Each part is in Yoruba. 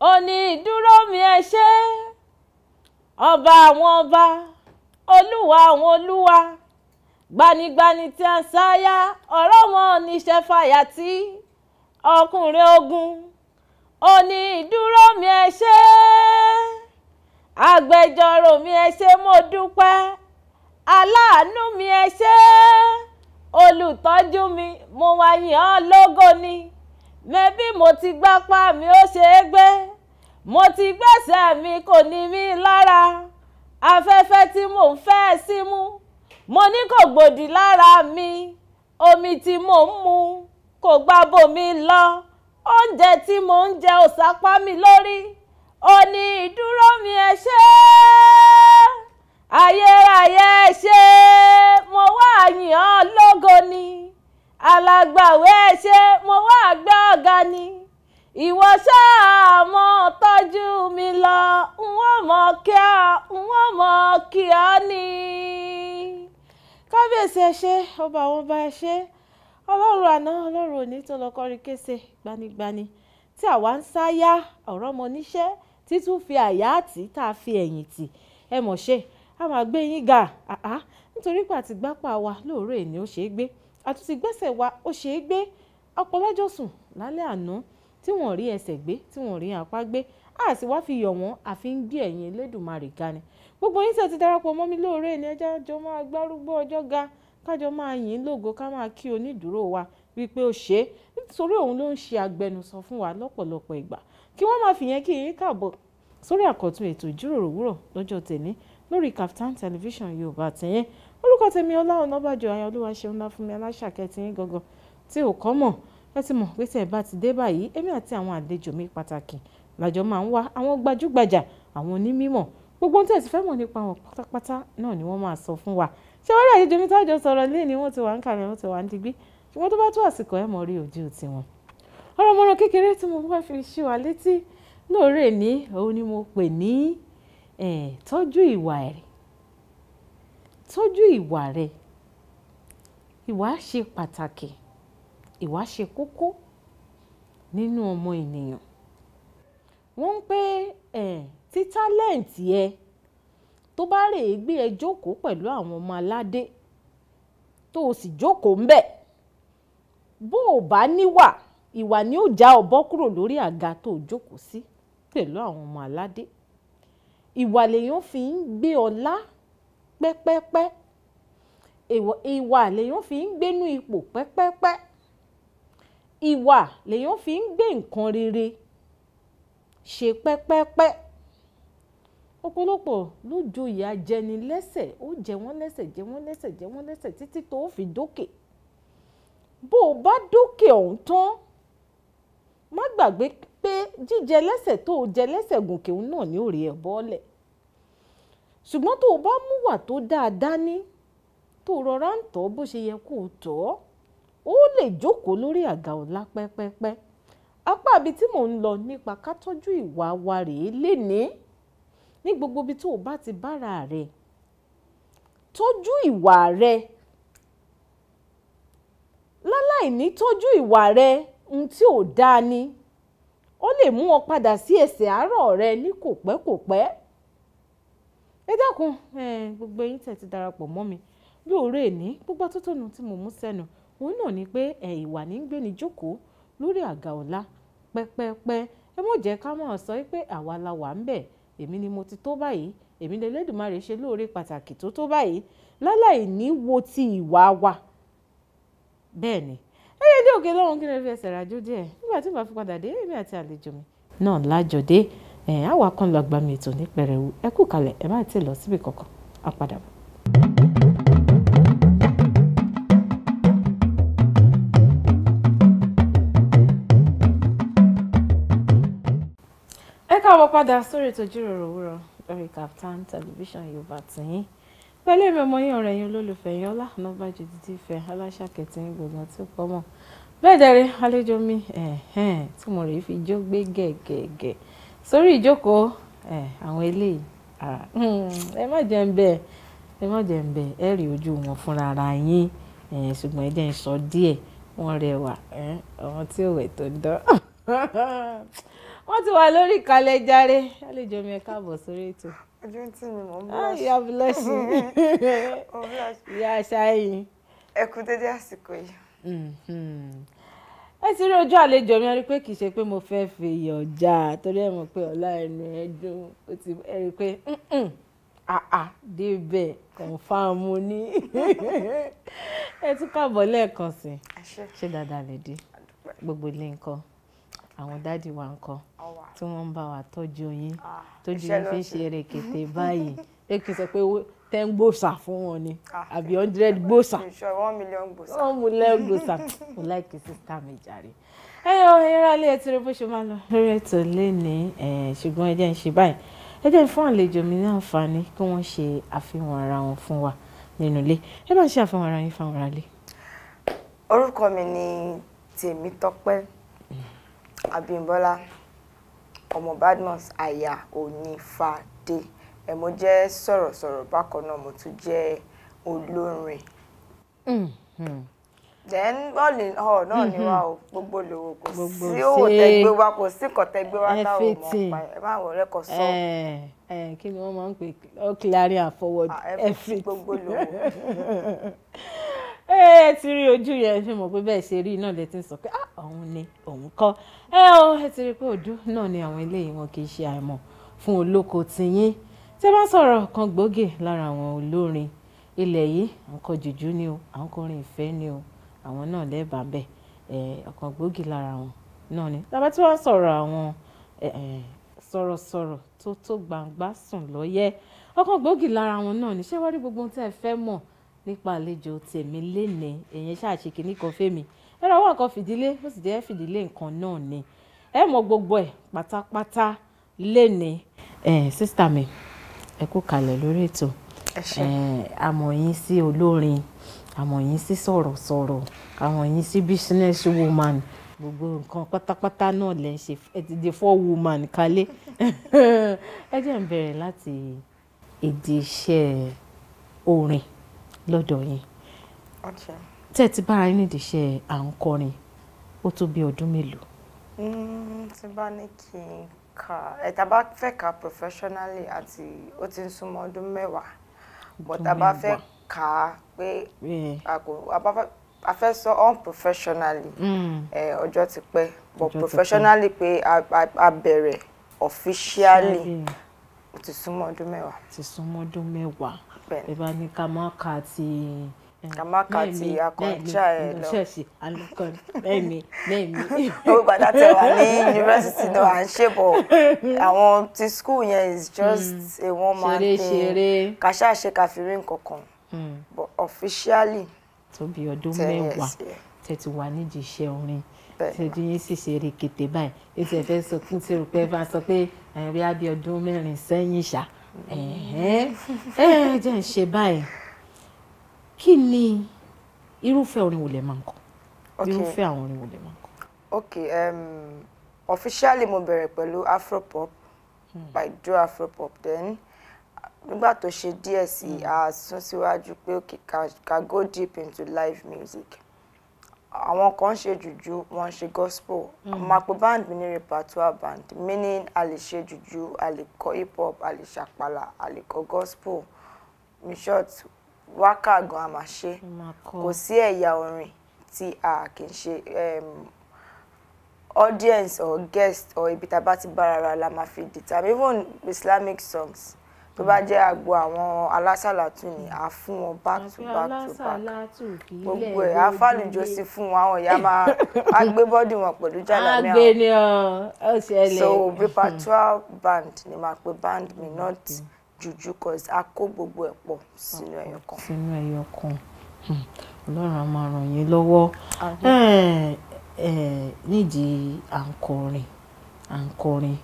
onídúró mi ẹ ṣé ọba àwọn ọba olúwa àwọn olúwa gbanigbani tí a ń sáyà ọ̀rọ̀ wọn oníṣẹ́ fàyàtì ọkùnrin ogun onídúró mi ẹ ṣé agbẹjọ́rò mi ẹ ṣé mo dúpẹ́ aláàánú mi ẹ ṣé olùtọ́jú mi mo wá yìn ọ́ lógo ni mẹ́bí mo ti gbápá mi ó ṣe é gbé mo ti gbẹ́sẹ̀ mi kò ní mí lára afẹ́fẹ́ tí mò ń fẹ́ sí mú mo ní kò gbòdì lára mi omi tí mò ń mu kò gbà bòmí lọ oúnjẹ tí mò ń jẹ ò sápá mi lórí onídúró mi ẹ ṣé ayérayé ẹ ṣé mo wá yìn ọ́ lógo ni alágbàwé ẹ ṣé mo wá gbé ọ̀gá ni ìwọ ṣáà mọ́ tọ́jú mi lọ n ó mọ̀ kí ọ ní. kábíyèsí ẹ ṣé ọba àwọn ọba ẹ ṣé ọlọ́run àná ọlọ́run òní tó lọ kọrin kése gbanigbani tí àwa ń sáyà ọ̀rọ̀ ọmọ níṣẹ́ títún fi àyà àtì tá a fi ẹ̀yìn tì ẹ mọ̀ ṣe a máa gbé yín ga nítorí pé àti gbápá wa lóòrè ni ó ṣe é gbé àtúntì gbẹ́sẹ̀ wa ó ṣe é gbé ọ̀pọ̀lọjọ́ sùn lálẹ́ àná tí wọ́n rí ẹsẹ̀ gbé tí wọ́n rí apá gbé a sì wá fi yọ̀ wọ́n àfi ń gbé ẹ̀yìn Elédùmarè ga ni gbogbo yín tẹ̀ ti darapọ̀ mọ́ mi lóòrè ni ẹjọ́ jọ máa gbárùgbó ọjọ́ ga kájọ máa yìn lógo ká máa kí onídùúró wa wípé ó ṣe é nítorí òun ló ń ṣe agbẹnusọ fún wa lọ́pọ̀lọpọ̀ ìgbà kí wọ́n máa fìyẹn kí yín káàbọ̀ sórí àkọ́tún ètò ìjíròrò òwúrọ̀ lọ́jọ́ tèmi lórí Kaftan television Yorùbá tẹ̀yẹn orúkọ tèmi Ọlá Ọ̀nàbàjọ ayọ̀olúwa ṣeun ńlá fún mi aláṣàkẹ́ tiyín gangan tí ò kọ́ mọ̀ ẹ ti mọ̀ pé tẹ̀ bá ti dé báyìí èmi àti àwọn àlejò mi pàtàkì làjọ máa ń wá àwọn gbajúgbajà àwọn onímọ̀ gbogbo ohun tí ẹ ti fẹ́ mọ̀ nípa wọn pátápátá náà ni wọ́n máa sọ fún wa ṣé wọ́n rí àlejò mi tájọ sọ̀rọ̀ lé ní wọ́n ti wà ń kàlẹ̀ wọ́n ti wà ń digbí ṣùgbọ́n tó bá tó àsìkò ẹ̀ mọ̀ rí ojú tiwọn. ọ̀rọ̀ mọ̀ràn kékeré tí mo wá fi ṣí wa létí lóòrè ní òun ni mo pè ní tọ́jú ìwà rẹ̀ tọ́jú ìwà rẹ̀ ìwà ṣe pàtàkì ìwà ṣe kókó nínú ọmọ ènìyàn wọ́n ń pé tí tálẹ́ǹtì ẹ tó bá rè é gbé ẹ jókòó pẹ̀lú àwọn ọmọ aládé tó o sì jókòó ń bẹ̀ bó o bá níwà ìwà ni ó já ọ bọ́ kúrò lórí àga tó o jókòó sí pẹ̀lú àwọn ọmọ aládé ìwà lèèyàn fi ń gbé ọlá pẹ́pẹ́pẹ́ ìwà lèèyàn fi ń gbénú ipò pẹ́pẹ́pẹ́ ìwà lèèyàn fi ń gbé nǹkan rere ṣe pẹ́pẹ́pẹ́ ọ̀pọ̀lọpọ̀ ló joyè ajẹni lẹ́sẹ̀ ó jẹ wọ́n lẹ́sẹ̀ jẹ wọ́n lẹ́sẹ̀ jẹ wọ́n lẹ́sẹ̀ títí tó fi dókè bó o bá dókè ọ̀hún tán má gbàgbé pé jíjẹ lẹ́sẹ̀ tó o jẹ lẹ́sẹ̀ gòkè òun náà ní òrè ẹ̀ bọ́ọ̀lẹ̀ ṣùgbọ́n tó o bá mú wà tó dáadáa ní tó rọra ń tọ́ bó ṣe yẹ kó o tọ́ ó lè jókòó lórí àga ọ̀la pẹ́pẹ́pẹ́ apá ibi tí mò ń lọ nípa ká tọ́jú ìwà wa rèé lénìí ní gbogbo ibi tó o bá ti bára rẹ̀ tọ́jú ìwà rẹ̀ láláì ní tọ́jú ìwà rẹ̀ ohun tí ò dáa ni ó lè mú ọ padà sí ẹsẹ̀ àárọ̀ rẹ ní kò pẹ́ kò pẹ́ ẹ dákun gbogbo yín tẹ̀ ti darapọ̀ mọ́ mi lóòrè ní gbogbo atótónu tí mo mú sẹ́nu òun náà ni pé ìwà ní gbé ni jókòó lórí àga ọ̀la pẹ́pẹ́pẹ́ ẹ mọ̀ jẹ́ ká máa sọ pé àwa la wà ń bẹ̀ èmi ni mo ti tó báyìí èmi lè Elédùmarè ṣe lóore pàtàkì tó báyìí láláì ní wo ti ìwà wa bẹ́ẹ̀ ni ẹyẹ dé òkè lọ́run kí lè fi ẹsẹ̀ rájò díẹ̀ nígbà tí màá fi padà dé èmi àti àlejò mi náà lájọdé àwa kan lọ gbà mí ètò ní pẹrẹwu ẹ kú kalẹ̀ ẹ má ti lọ síbi kankan á padà bọ̀. ẹ káàbọ̀ padà sórí ètò ìjíròrò òwúrọ̀ lórí Kaftan television Yorùbá tìyín pẹ̀lú èmi ọmọ yín ọ̀rẹ́ yín olólùfẹ́ yín Ọlá Ọ̀nàbàjọ títí fẹ́ aláṣàkẹ́ tí ń gbọ̀ngàn tí ó pọ̀ mọ́ bẹ́ẹ̀ dẹ̀rẹ́ àlejò mi tí mo rè fi jó gbé gẹ̀gẹ̀gẹ̀ sórí ìjókòó àwọn eléyìí ẹ má jẹ́ ń bẹ̀ ẹ rí ojú wọn fúnra ara yín ṣùgbọ́n ẹ jẹ́ ń sọ díẹ̀ wọ́n rẹwà ọmọ tí ò wẹ̀ tó dán wọ́n ti wà lórí ìkàlẹ̀ jàre àlejò mi ẹ káàbọ̀ sórí ètò. ojú tí mi mọ̀ ń blush. ìyá blush ìyá ṣáyìn. ẹ kú dédé àsìkò yìí. ẹ ti rí ojú àlejò mi rí pé kì í ṣe pé mo fẹ́ fi iyọ̀ já torí ẹ mọ̀ pé ọ̀la ẹnu ẹ dùn ó ti ẹ rí pé débẹ̀ kọ̀ǹfàmù ní ẹ tún káàbọ̀ lẹ́ẹ̀kan sí ṣé dáadáa lè dé gbogbo ilé nǹkan àwọn dádì wa nǹkan tí wọ́n ń bá wa tọ́jú yín tójú yín fi ń ṣe rèkété báyìí ẹ kì í sọ pé 10 gbòòsà fún wọn ni àbí 100 gbòòsà 1 million gbòòsà 1 million gbòòsà mo láìkí sísá mi jàre. ìrọ̀lẹ́ ẹ ti rí bó ṣe máa lọ lórí ètò lénìí ṣùgbọ́n ẹ jẹ́ ń ṣe báyìí ẹ jẹ́ ń fún àlejò mi ní àǹfààní kí wọ́n ṣe àfihàn ara wọn fún wa nínú ilé ẹ bá ń ṣe àfihàn ara yín fáwọn ará ilé. orúkọ mi ni Tèmítọ́pẹ́ Abímbọ́lá ọmọ Badmus aya Onífádé mo jẹ́ sọ̀rọ̀sọ̀rọ̀ bákan náà mo tún jẹ́ olórin. Then all in all náà ni wá o gbogbo lówó kò sí owó tẹgbé wa kò sí nǹkan tẹgbé wa táwọn ọmọ pa ẹ máa wọ rẹkọ sọ. kí ni wọ́n máa ń pè ó clearing and forward everything gbogbo lówó. ẹ ti rí ojú yẹn fi mọ̀ pé bẹ́ẹ̀ ṣe rí náà lè ti sọ pé òun ni òun kọ́ ẹ ti rí pé ojú náà ni àwọn eléyìí wọn kì í ṣe àìmọ̀ fún olóko tiyín tí wọ́n sọ̀rọ̀ kan gbòógì lára àwọn olórin ilẹ̀ yìí àwọn jùjú ni o àwọn kọrin ìfẹ́ ni o àwọn náà lẹ́bàá bẹ́ẹ̀ ọ̀kan gbòógì lára wọn náà ni tàbí tí wọ́n sọ̀rọ̀ àwọn sọ̀rọ̀sọ̀rọ̀ tó gbangba sùn lọ́yẹ́ ọ̀kan gbòógì lára wọn náà ni ṣé wọ́n rí gbogbo ohun tí ẹ fẹ́ mọ̀ nípa àlejò tèmi lénìí èyàn ṣáàṣì kìíní kan fẹ́mi ẹ̀rọ àwọn nǹkan fìdílé ó sì jẹ́ fìdílé nǹkan náà ni ẹ mọ̀ gbogbo ẹ̀ pátápátá lénìí sísítà mi ẹ kú kalẹ̀ lórí ètò àmọ̀ yín sí olórin àmọ̀ yín sí sọ̀rọ̀sọ̀rọ̀ àmọ̀ yín sí business woman gbogbo nǹkan pátápátá náà lẹ́ ń ṣe ẹ ti di 4 woman kalẹ̀ ẹ jẹ́ ń bẹ̀rẹ̀ láti ìdí iṣẹ́ orin lọ́dọ̀ yín tẹ́ ẹ ti bára yín nídìí iṣẹ́ à ń kọrin ó tó bí ọdún mélòó. tí bá ní kí n kà tá bá fẹ́ kà professionally àti ó ti ń súnmọ́ ọdún 10 but tá bá fẹ́ kà á pé a fẹ́ sọ unprofessionally ọjọ́ ti pẹ́ but professionally pé a bẹ̀rẹ̀ officially ó ti súnmọ́ ọdún 10. ti súnmọ́ ọdún 10 ẹ bá ní ká má kà ti akọ̀ǹtsá ẹ̀ lọ. ṣẹ́ẹ̀ṣì alùpùpù mẹ́mi. ó gbàdá tẹ̀ wá ní yunifásitì náà à ń ṣèbọ̀ àwọn ti school yẹn is just a one man thing ká ṣáà ṣe ká fi rí nǹkan kan but officially. tó bí ọdún 10 tẹ́ ti wà nídìí iṣẹ́ orin tẹ́jú yín sì ṣe rèkété báyìí ètò ẹ̀fẹ́ sọ fún tí rúpẹ́ bá sọ pé rí abí ọdún 4 sẹ́yìn ṣá jẹ́ ń ṣe báyìí kí ni irúfẹ́ orin wo lẹ máa ń kọ irúfẹ́ àwọn orin wo lẹ máa ń kọ. Officially mo bẹ̀rẹ̀ pẹ̀lú afropop by do afropop then nígbà tó ṣe díẹ̀ sí a sún síwájú pé ká go deep into live music àwọn kan ṣe jùjú wọ́n ṣe gospel máa pe band mi ní repertoire band meaning a lè ṣe jùjú a lè kọ hip hop a lè ṣàpàlà a lè kọ gospel in short wákà gan a máa ṣe kò sí ẹ̀yà orin tí a kì í ṣe audience or guest or ibi tá a bá ti bára la máa fi determine even Islamic songs tó bá jẹ́ àgbo àwọn alásàlátù ni a fún wọn back to back gbogbo ẹ̀ afálùjọ sí fún wọn àwọn ìyá máa gbé bọ́dì wọn pẹ̀lú jàlámì àwọn so repertoire band ni máa pe band mi not juju cause a kó gbogbo ẹ̀ pọ̀ sínú ẹyọ kan. Ọlọ́run á máa ràn yín lọ́wọ́ nídìí à ń kọrin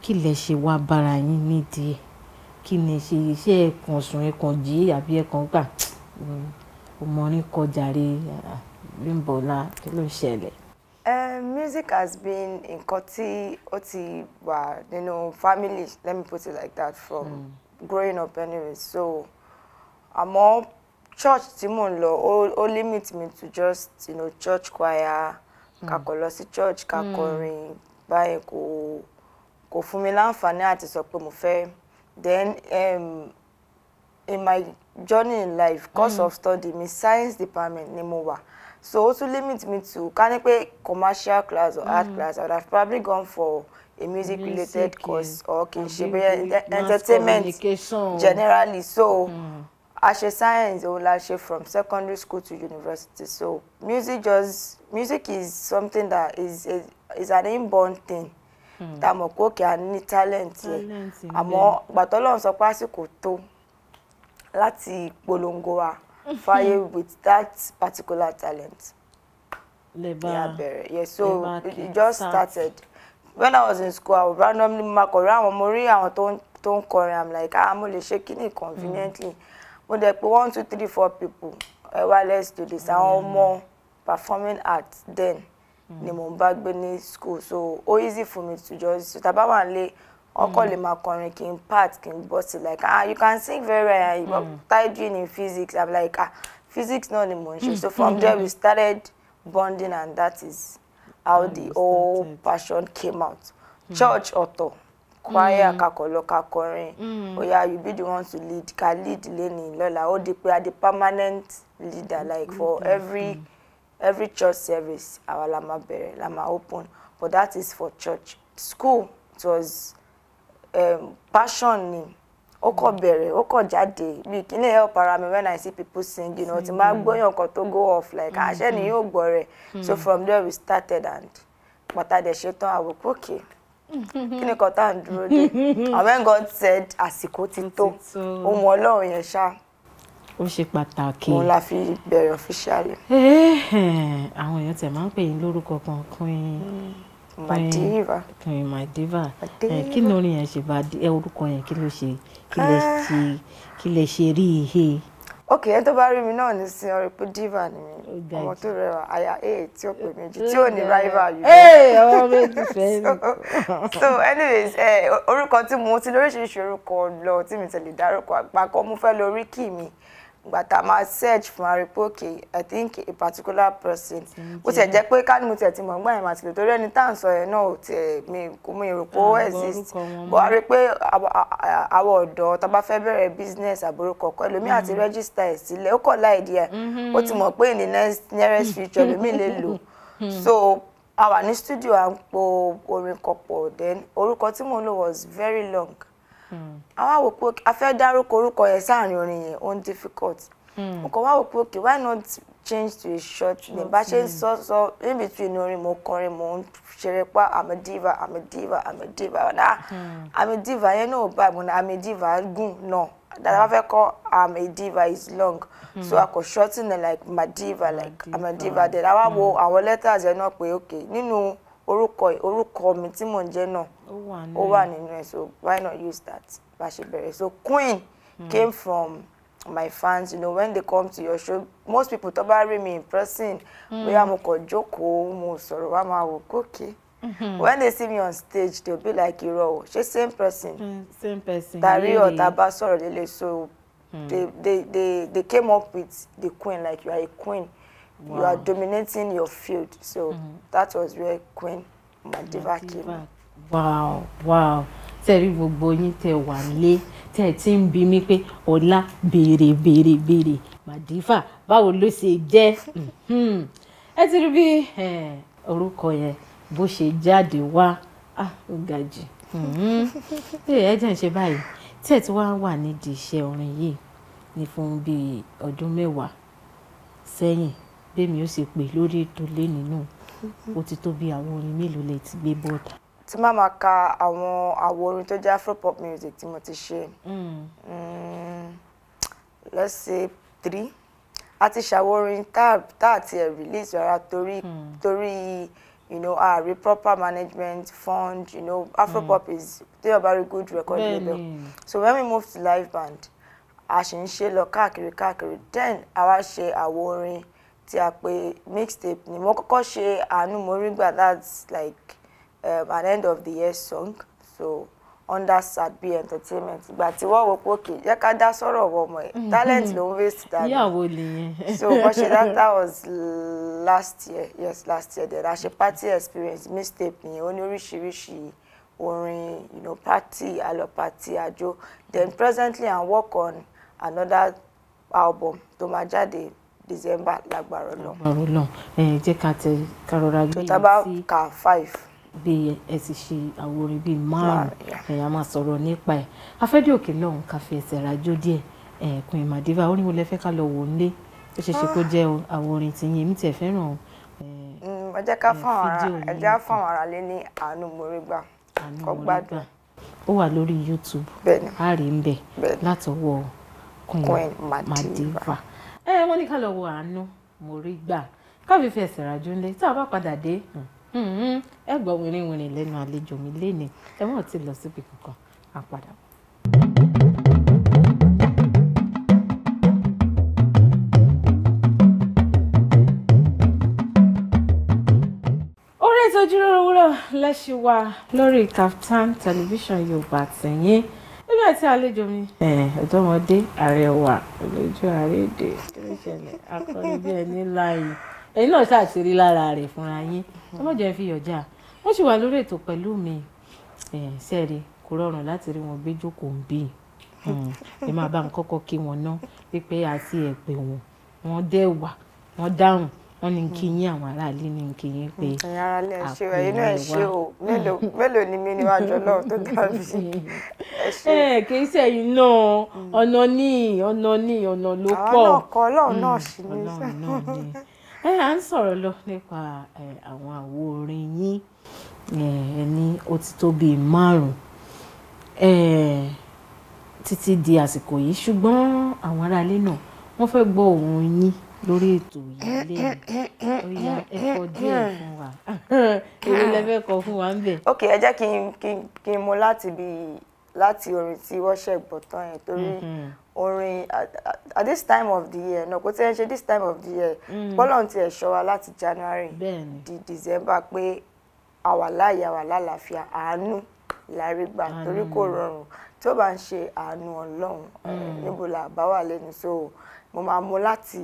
kí lẹ ṣe wá bára yín nídìí kí ni ṣe iṣẹ́ ẹ̀kan sùn ẹ̀kan jí àbí ẹ̀kan gbà ọmọrin kọjàre Bímbọ́lá kí ló ṣẹlẹ̀. Music has been nǹkan tí ó ti wà nínú family, let me put it like that, from growing up anyway. So àmọ́ church tí mò ń lọ ó limit me to just church choir ká kọ lọ sí church ká kọrin báyìí kò fún mi láǹfààní àti sọ pé mo fẹ́. Then in my journey in life, course of study mi science department ni mo wà. So ó tún limit me to ká ní pé commercial class or art class, I would have probably gone for a music related course or kì í ṣe bẹ́ẹ̀ entertainment generally. So a ṣe science òun la ṣe from secondary school to university. So music is something that is an inborn thing. Tá mọ̀ pé òkè à ní talent yẹn. Àmọ́ gbàtọ́ Ọlọ́run sọ pé àsìkò tó láti polongo wa fire with that particular talent. Yeah, so it just started. When I was in school, I would randomly mark around Mori and don't call. I'm like, I'm only shaking it conveniently. But there were 1, 2, 3, 4 people. Well, let's do this. I'm more performing arts then. Ni mo back in school, so easy for me to just call him a king part king boss like you can sing very well. Tied in physics. I'm like physics not emotion. So from there we started bonding, and that is how the whole passion came out. Church auto, choir kakolo kakorin. Oh yeah, you be the ones to lead. Can lead Lenny Lola. Oh, the permanent leader like for every church service. Our lama open, but that is for church. School, it was passion ni. Oko bere, oko jade. Me kini help ara me when I see people sing, you know, ti ma gbo yan kan to go off like ase ni yo gbore. So from there we started, and pata de setan awo okay. Kini kan ta nduro de. And when God said àsìkò ti tó, ohun Ọlọ́run yẹn sha. Ó ṣe pàtàkì. Mo la fi bẹ̀rẹ̀ officially. Àwọn èèyàn tẹ̀ máa ń pè yín lórúkọ kan Queen Madiva. Queen Madiva. Kí ni orin yẹn ṣe bá orúkọ yẹn kí ló ṣe kí lè ṣe rí ihe. Okay, ẹni tó bá rí mi náà ní sí ọ̀rẹ́ pé diva ni mi. Ọmọ tó rẹwà aya tí ó pè méjì tí ò ní rival you. Ọmọ méjì fẹ́. So anyways, orúkọ tí mo ti lóríṣiríṣi orúkọ lọ tí mi tẹ̀lé dárúkọ àgbàkọ mo fẹ́ lórí kì mi. But I must search for a report. I think a particular person. Ó ṣe jẹ́ pé ká ní mo tẹ̀ tí mo gbà yẹn máa ti lò torí ẹni tá à ń sọ yẹn náà tẹ̀ mi kò mú ìròpó exist. But a rí pé àwọn ọ̀dọ́ tá bá fẹ́ bẹ̀rẹ̀ business àbúrúkọ ọkọ ẹlòmíì àti register ẹ̀ sílẹ̀ ó kọ̀ láì díẹ̀. Ó ti mọ̀ pé in the nearest future ẹlòmíì lè lò. So a wà ní studio à ń po orin kọ̀pọ̀, then orúkọ tí mo lò was very long. Àwa wò pé a fẹ́ dárúkọ orúkọ yẹn sáàrin orin yẹn ó difficult. Nǹkan wá wò pé okay, why not change to a short name? Bá ṣe sọ in between orin mo kọrin mo ń ṣeré pa I'm a diva. I'm a diva yẹn náà bá mo ní I'm a diva gùn náà. That I fẹ́ kọ́ I'm a diva is long. So I could shorten it like Madiva, like I'm a diva. Then àwa wo àwọn letters yẹn náà pé okay nínú orúkọ mi tí mò ń jẹ́ náà ó wà nínú ẹ̀, so why not use that bá ṣe bẹ̀rẹ̀. So Queen came from my fans, you know, when they come to your show, most people tó bá rí mi in person bóyá mo kàn jókòó mo sọ̀rọ̀ wá máa wò okay. When they see me on stage they'll be like irọ́ o ṣé same person tàrí ọ̀tá bá sọ̀rọ̀ lélẹ̀. So they came up with the Queen, like you are a queen. Wow. You are dominating your field. So that was where Queen Madiva came. Wow. Tẹ́rí gbogbo yín tẹ́ wà nílé tẹ́ tí ń bi mí pé ọlá béèrè Madiva báwo ló ṣe jẹ́. Ẹ ti rí bí orúkọ yẹn bó ṣe jáde wá ó ga jù. Ẹ jẹ́ ń ṣe báyìí tẹ́ tí wá wà nídìí iṣẹ́ orin yìí ní fún bí ọdún 10 sẹ́yìn. Bẹ́ẹ̀mi ó ṣe pè lórí ètò lé nínú ó ti tó bí àwọn orin mélòó lè ti gbé bọ́ọ̀dà. Tí máa ka àwọn orin tó jẹ́ Afropop music tí mo ti ṣe, let's say 3. A ti ṣàwọn orin tá àti release rárá torí you know our proper management fund, you know Afropop is still a very good record label. So when we moved to live band, a ṣe ń ṣe lọ káàkiri, then àwa ṣe àwọn orin tí a pè mixtape ni mo kọ́kọ́ ṣe àánú mo rí gbà, that's like an end of the year song. So under Sadbi Entertainment ìgbà tí wọ́n wò pé òkè jẹ́ ká dá sọ̀rọ̀ wọ ọmọ ẹ̀ talent ló ń waste dànù. ìyàwó nìyẹn. So bó ṣe that was last year, yes, last year. Then a ṣe party experience mixtape nìyẹn, ó ní oríṣiríṣi orin, you know, party, àlọ́ party, àjò. Then presently I work on another album tó máa jáde December lágbára Ọlọ́run. lágbára Ọlọ́run jẹ́ ká tẹ kárọ̀rá gbé tó bá ka 5. bí ẹ ti ṣe àwòrán bíi 5 ẹ̀yà máa sọ̀rọ̀ nípa ẹ̀. afẹ́dé òkè lọ́hùn ká fi ẹsẹ̀ rajó díẹ̀ Queen Madiva ó ní mo lè fẹ́ ká lọ wò ó nílé ó ṣe ṣe kó jẹ́ àwòrán tí yín èmi tiẹ̀ fẹ́ràn ẹ jẹ́ ká fáwọn ará lé ní Àánú Morígbà kó gbádùn. ó wà lórí YouTube a rí ń bẹ̀ látọwọ́ Queen Madiva. Wọ́n ní ká lọ wo Àánú Morígbà ká fi ẹsẹ̀ rajó nílé tá a bá padà dé ẹ gbọ́ wìrìwìrì lẹ́nu àlejò mi lénìí ẹ mọ̀ tí lọ síbi kankan á padà. orí ètò Ìjíròrò Òwúrọ̀ lẹ́sìn wa lórí Kaftan television Yorùbá àtẹ̀yìn níbi àti àlejò mi ọ̀dọ́mọdé Arẹwà olójú àrédè kí ló ṣẹlẹ̀ akọni bí ẹni láàyè ẹ̀yin náà ṣàṣírí lára rẹ̀ fúnra yín ọmọ jẹ́ fi ọjà wọ́n sì wà lórí ètò pẹ̀lú mi sẹ́ẹ̀rì kò rọrùn láti rí wọn gbé jókòó ń bì ẹ máa bá ń kọ́kọ́ kí wọn ná pípẹ́ àti ẹ̀pẹ̀ wọn dẹ̀ wà wọ́n dáhùn wọ́n ní kí yín àwọn aráàlú ní kí yín pé àpè rẹ̀ ṣe o mélòó ni mi níwájú Ọlọ́run tó dàbí kì í ṣẹ̀yìn náà ọ̀nà ló pọ̀ àwọn náà kọ́ Ọlọ́run náà sì ní à ń sọ̀rọ̀ lọ nípa àwọn àwo orin yín ní ó ti tó bíi 5 títí di àsìkò yìí ṣùgbọ́n àwọn aráalé náà wọ́n fẹ́ gbọ́ ohùn yín lórí ètò yìí lẹ́yìn ó yá ẹ̀kọ́ díẹ̀ fún wa èwo lẹ fẹ́ kọ fún wa ń bẹ̀. ok ẹ jẹ́ kí n mú láti orin tí wọ́n ṣẹ̀ gbọ́ tán yẹn torí orin at this time of the year náà kò tí ẹ ṣe this time of the year bọ́lọ̀ ti ẹ̀ ṣọ́ wa láti January di December pé àwa láàyè àwa lálàáfíà àánú lárí gbà torí kò rọrùn tí ó bá ń ṣe àánú Ọlọ́run níbo là bá wà lẹ́nu so mo máa mú láti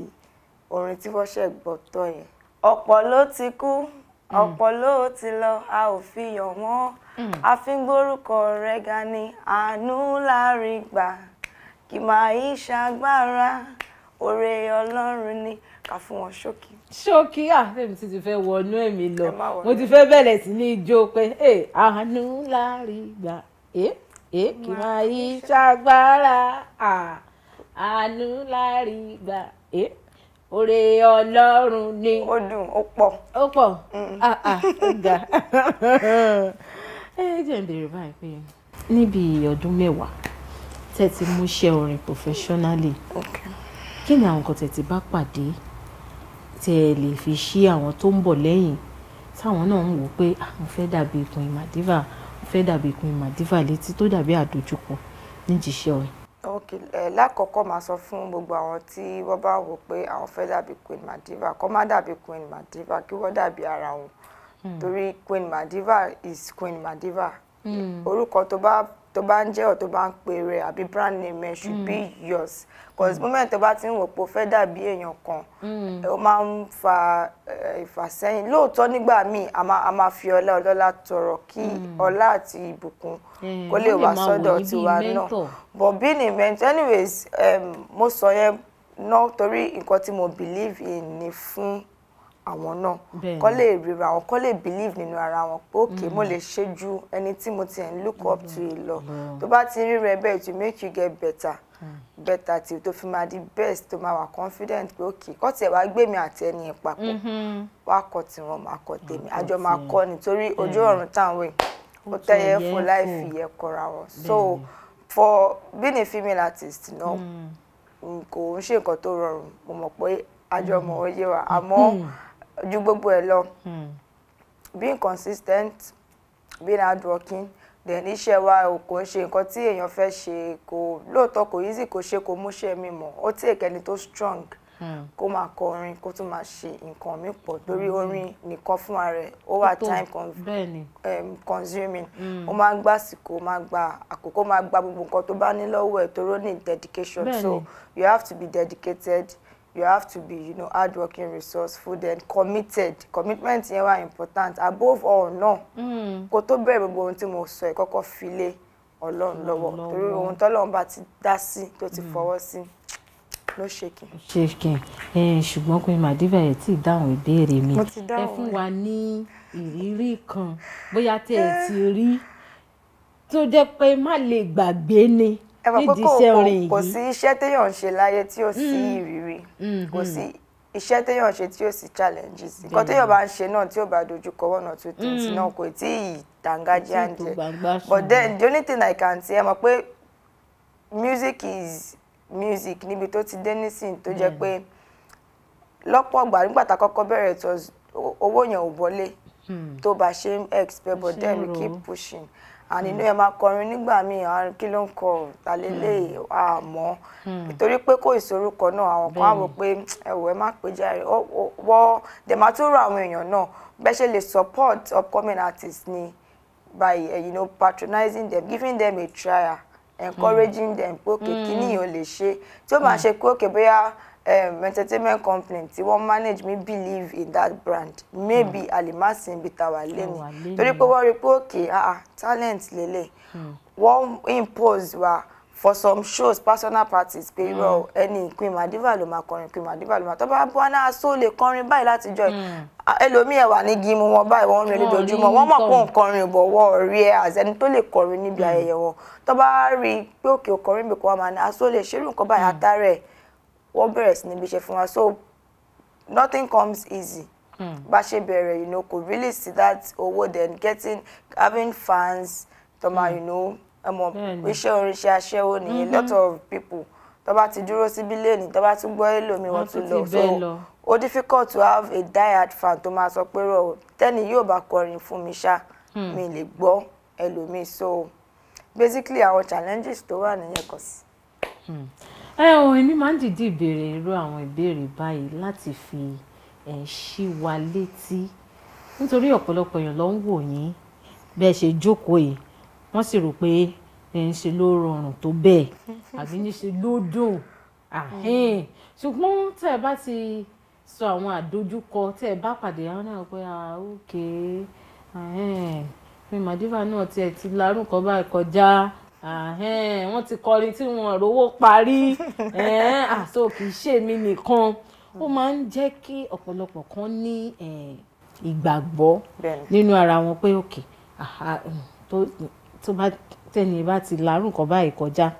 orin tí wọ́n ṣẹ̀ gbọ́ tán yẹn. ọ̀pọ̀ ló ti kú ọ̀pọ̀ ló ti lọ a ò fi yọ̀ wọ́n a fi ń gbórúkọ rẹ̀ ga ní àánú lárí gbà kì máa yí ṣàgbára oore Ọlọ́run ní ká fún wọn ṣókí àtẹ̀mí ti fẹ́ wọnú ẹ̀mí lọ mo ti fẹ́ bẹ̀rẹ̀ sí ní ijó pé àánú lárí gbà kì máa yí ṣàgbára àánú lárí gbà oore Ọlọ́run ní. ó dùn ó pọ̀. ó ga jẹ́ ń bèrè báyìí pé níbi ọdún 10 tẹ́ ti mú iṣẹ́ orin professionally kí ni àwọn nǹkan tẹ́ ti bá pàdé tẹ́ ẹ lè fi ṣí àwọn tó ń bọ̀ lẹ́yìn táwọn náà ń wò pé àwọn fẹ́ dàbí Queen Madiva fẹ́ dàbí Queen Madiva létí tó dàbí àdójúkọ nídìí iṣẹ́ orin. ok lákọ̀ọ́kọ́ máa sọ fún gbogbo àwọn tí wọ́n bá wò pé àwọn fẹ́ dàbí Queen Madiva kó má dàbí Queen Madiva kí wọ́n dàbí ara wọn torí Queen Madiva is Queen Madiva orúkọ tó bá ń jẹ́ ọ̀ tó bá ń pè rẹ̀ àbí brand name should be yours because moment tó bá ti ń wò pé ó fẹ́ dàbí èèyàn kan ó máa ń fa ìfàsẹ́yìn lóòótọ́ nígbà míì a máa fi ọlá tọrọ kí ọlá àti ìbùkún kó lè wá sọ́dọ̀ tiwa náà but being a mentor anyways mo sọ yẹn náà torí nǹkan tí mo believe in ni fún àwọn náà kó lè ríra àwọn kó lè believe nínú ara wọn pé okay mo lè ṣe ju ẹni tí mo ti ń look up to lọ tó bá ti rí rẹ bẹ́ẹ̀ to make you get better tí tó fi máa di best tó máa wà confident pé okay kó tiẹ̀ wá gbé mi àti ẹni papọ̀ wá kọ́ tí wọ́n máa kọ́ tèmi àjọ máa kọ́ nítorí ojú ọ̀run táwọn ó tẹ́yẹ fún láì fi yẹ kọ́ra wọn so for being a female artist náà kò ń ṣe nǹkan tó rọrùn mo mọ̀ pé àjọ ọmọ òye wa àmọ́ ju gbogbo ẹ̀ lọ being consistent being hardworking then iṣẹ́ wa kò ń ṣe nǹkan tí èèyàn fẹ́ ṣe kò lóòótọ́ kò easy kò ṣe kò múṣẹ́ mi mọ̀ ó take ẹni tó strong kó máa kọ orin kó tún máa ṣe nǹkan mi pọ̀ torí orin nìkan fúnra rẹ̀ ó wà time consuming ó máa ń gba àsìkò ó máa gba àkókò máa gba gbogbo nǹkan tó bá ní lọ́wọ́ ẹ̀ tó ní dedication so you have to be dedicated. You have to be, you know, hardworking, resourceful, then committed. Commitment yẹn wà important. Above all, no. Kó tó bẹ̀rẹ̀ gbogbo ohun tí mo sọ ẹ̀ kọ́kọ́ fi lé Ọlọ́run lọ́wọ́. Torí ohun tọ́lọ́run bá ti dá sí tó ti fọwọ́ sí ló shaking. Shaking. Ṣùgbọ́n Queen Madiva ẹ̀ tí dáhùn ìbéèrè mi. Ẹ fún wa ní ìrírí kan bóyá tí ẹ ti rí tó jẹ́ pé má lè gbàgbé ni. Ẹ mọ̀ pé kò sí iṣẹ́ téèyàn ń ṣe láyé tí ó sí ìrírí kò sí iṣẹ́ téèyàn ṣe tí ó sí challenges nǹkan téèyàn bá ń ṣe náà tí ó bá dojú kọ one or two things náà kò tí ì dàngájíá ń jẹ but then the only thing I can say ẹ mọ̀ pé music is music níbi tó ti dé nísìn tó jẹ́ pé lọ́pọ̀ ìgbà nígbà tá a kọ́kọ́ bẹ̀rẹ̀ owó yẹn ò wọlé tó bá ṣe expect but then we keep pushing. And inú ẹ máa kọrin nígbà míì àwọn kí ló ń kọ tàlélẹ̀ àmọ́ nítorí pé kò ìsorúkọ náà àwọn kan á wò pé ẹ̀wọ̀ ẹ má pé járe wọ́n dẹ̀ máa tún rọ àwọn èèyàn náà bẹ́ẹ̀ ṣe lè support upcoming artists ni by you know, patronizing them giving them a trial encouraging them pé òkè kí ni yóò lè ṣe tí ó máa ṣe pé òkè bóyá entertainment company tí wọ́n manage me believe in that brand maybe alimasin bí tàwa lẹ́nu torí pé wọ́n rí pé òkè talent lélẹ̀ wọ́n impose wa for some shows personal parties pé irọ́ ẹni Queen Madiva ló máa kọrin Queen Madiva ló máa tó bá bọ́ náà só lè kọrin báyìí láti jọ ẹlòmíì ẹ̀ wà ní gímù wọn báyìí wọ́n rí lójoojúmọ́ wọ́n mọ̀ pé òun kọrin ìbọ̀wọ́ rí ẹ àzẹni tó lè kọrin níbi ayẹyẹ wọn tó bá rí pé òkè òkọrin bí kò wọ́n máa ní asó lè ṣerú nǹkan báyìí àtàrẹ̀ wọ́n bẹ̀rẹ̀ sí níbi iṣẹ́ fún wa so nothing comes easy bá ṣe bẹ̀rẹ̀ you know kò really see that owó then having fans tó máa you know iṣẹ́ orin iṣẹ́ aṣẹ́wó ni a lot of people tó bá ti dúró síbí lẹ́nìí tó bá tún gbọ́ èlòmí wọ́n tún lọ so ó difficult to have a diehard fan tó máa sọ pé rọ tẹ́ni yóò bá kọrin fún mi ṣá mi lè gbọ́ èlòmí so basically àwọn challenges tó wà nìyẹn kò sí. Èmi máa ń dìde ìbéèrè irú àwọn ìbéèrè báyìí láti fi ṣí wa létí nítorí ọ̀pọ̀lọpọ̀ èèyàn ló ń wò yín bẹ́ẹ̀ ṣe jókòó yìí wọ́n sì rò pé ń ṣe ló rọrùn tó bẹ́ẹ̀ àbí níṣe ló dùn ṣùgbọ́n tẹ́ ẹ bá ti sọ àwọn àdójúkọ tẹ́ ẹ bá pàdé àwọn náà pé okay Queen Madiva náà tiẹ̀ ti larún kan báyìí kọjá wọ́n ti kọrin tí wọ́n rówó parí àṣọ kì í ṣe mí nìkan ó máa ń jẹ́ kí ọ̀pọ̀lọpọ̀ kan ní ìgbàgbọ́ nínú ara wọn pé òkè tó bá tẹ́ni bá ti larún kan báyìí kọjá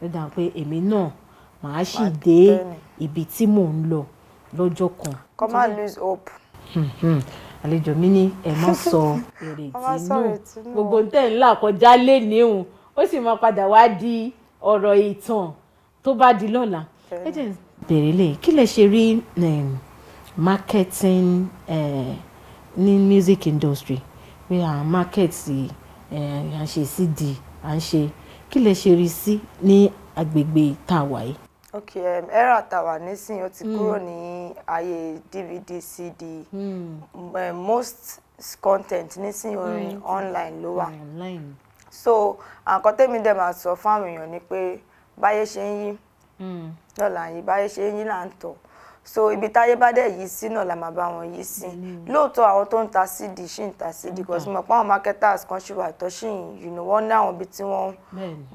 ó dà pé èmi náà màá sì dé ibi tí mò ń lọ lọ́jọ́ kan. Kó má lose hope. Àlejò mi ní ẹ má sọ ìrètí nù gbogbo tẹ̀ ń là kọjá lé níhùn ó sì máa padà wá di ọ̀rọ̀ ìtàn tó bá di lọ́la. ẹ jẹ́ bèrè lè kí lẹ ṣe rí marketing ní music industry pé à ń market à ń ṣe CD à ń ṣe kí lẹ ṣe rí sí ní agbègbè tàwa yìí. ok era tàwa nísìnyí ó ti kúrò ní ayé DVD CD most content nísìnyí orin online ló wà. So àǹkan tẹ́mi dẹ̀ máa sọ fún àwọn èèyàn ni pé báyé ṣe ń yí lọ́la yìí báyé ṣe ń yí là ń tọ̀ so ibi táyé bá dẹ̀ yí sí náà la máa bá wọn yí sí lóòótọ́ àwọn tó ń ta CD ṣì ń ta CD because mo pa àwọn marketers kan ṣì wà tó ṣì ń wọ́n ní àwọn ibi tí wọ́n